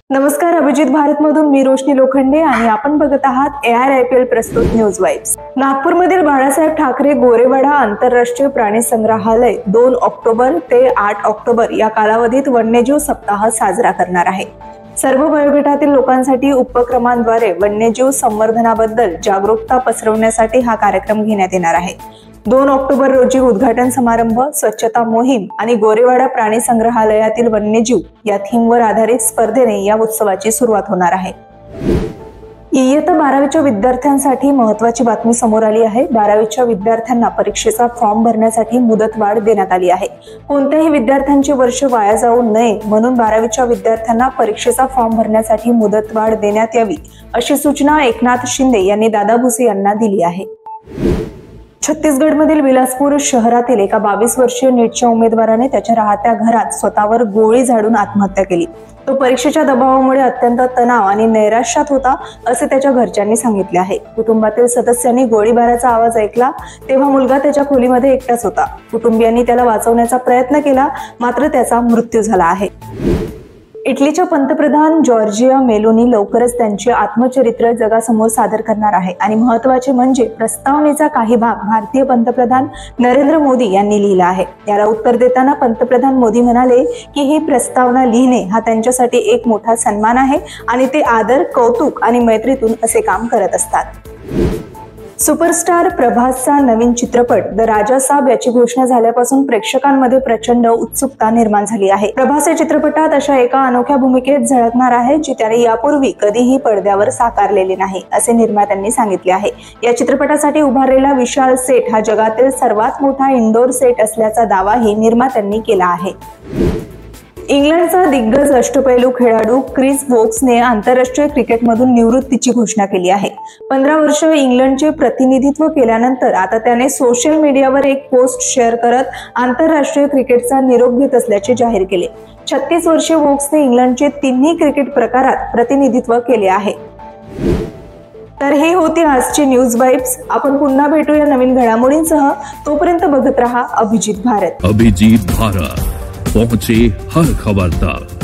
नमस्कार, अभिजित भारत मधून मी रोशनी लोखंडे आणि आपण बघत आहात ARIPL प्रस्तुत न्यूज वाइब्स। नागपूरमधील बाळासाहेब ठाकरे गोरेवाडा आंतरराष्ट्रीय प्राणी संग्रहालय 2 ऑक्टोबर ते 8 ऑक्टोबर या कालावधीत वन्यजीव सप्ताह साजरा करणार आहे। सर्व वयोगटातील लोकांसाठी उपक्रमांद्वारे वन्यजीव संवर्धनाबद्दल जागरूकता पसरवण्यासाठी हा कार्यक्रम घेण्यात येणार आहे। 2 ऑक्टोबर रोजी उद्घाटन समारंभ, स्वच्छता मोहीम आणि गोरेवाडा प्राणी संग्रहालयातील वन्यजीव या थीमवर आधारित स्पर्धेने या उत्सवाची सुरुवात होणार आहे। इयत्ता 12वीच्या विद्यार्थ्यांसाठी महत्त्वाची बातमी समोर आली आहे। 12वीच्या विद्यार्थ्यांना परीक्षेचा फॉर्म भरण्यासाठी मुदतवाढ देण्यात आली आहे। कोणत्याही विद्यार्थ्यांचे वर्ष वाया जाऊ नये म्हणून 12वीच्या विद्यार्थ्यांना परीक्षेचा फॉर्म भरण्यासाठी मुदतवाढ देण्यात यावी अशी सूचना एकनाथ शिंदे यांनी दादा भुसे यांना दिली आहे। छत्तीसगडमधील बिलासपूर शहरातील एका 22 वर्षीय नीटच्या उमेदवाराने त्याच्या राहत्या घरात स्वतःवर गोळी झाडून आत्महत्या केली। तो परीक्षेच्या दबावामुळे अत्यंत तणाव आणि नैराश्यात होता असे त्याच्या घरच्यांनी सांगितले आहे। कुटुंबातील सदस्यांनी गोळीबाराचा आवाज ऐकला तेव्हा मुलगा त्याच्या खोलीमध्ये एकटाच होता। कुटुंबियांनी त्याला वाचवण्याचा प्रयत्न केला, मात्र त्याचा मृत्यू झाला आहे। इटलीच्या पंतप्रधान जॉर्जिया मेलोनी लवकरच त्यांचे आत्मचरित्र जगासमोर सादर करणार आहे आणि महत्त्वाचे म्हणजे प्रस्तावनेचा काही भाग भारतीय पंतप्रधान नरेंद्र मोदी यांनी लिहिला आहे। याला उत्तर देताना पंतप्रधान मोदी म्हणाले की ही प्रस्तावना लिहिणे हा त्यांच्यासाठी एक मोठा सन्मान आहे आणि ते आदर, कौतुक आणि मैत्रीतून असे काम करत असतात। सुपरस्टार प्रभासचा नवीन चित्रपट द राजा साब याची घोषणा झाल्यापासून प्रेक्षकांमध्ये प्रचंड उत्सुकता निर्माण झाली आहे। प्रभास या चित्रपटात अशा एका अनोख्या भूमिकेत झळकणार आहे जी त्याने यापूर्वी कधीही पडद्यावर साकारलेली नाही असे निर्मात्यांनी सांगितले आहे। या चित्रपटासाठी उभारलेला विशाल सेट हा जगातील सर्वात मोठा इंडोर सेट असल्याचा दावाही निर्मात्यांनी केला आहे। इंग्लंडचा दिग्गज अष्टपैलू खेळाडू क्रिस वोक्सने आंतरराष्ट्रीय क्रिकेटमधून निवृत्तीची घोषणा केली आहे। 15 वर्ष इंग्लंडचे प्रतिनिधित्व केल्यानंतर आता त्याने सोशल मीडियावर एक पोस्ट शेअर करत आंतरराष्ट्रीय क्रिकेटचा निरोप घेत असल्याचे जाहीर केले। 36 वर्षीय वोक्सने इंग्लंडचे तिन्ही क्रिकेट प्रकारात प्रतिनिधित्व केले आहे। तर हे होती आजची न्यूज वाइब्स। आपण पुन्हा भेटूया नवीन घडामोडींसह। तोपर्यंत बघत रहा अभिजित भारत। अभिजित भारत, पहुंचे हर खबर तक।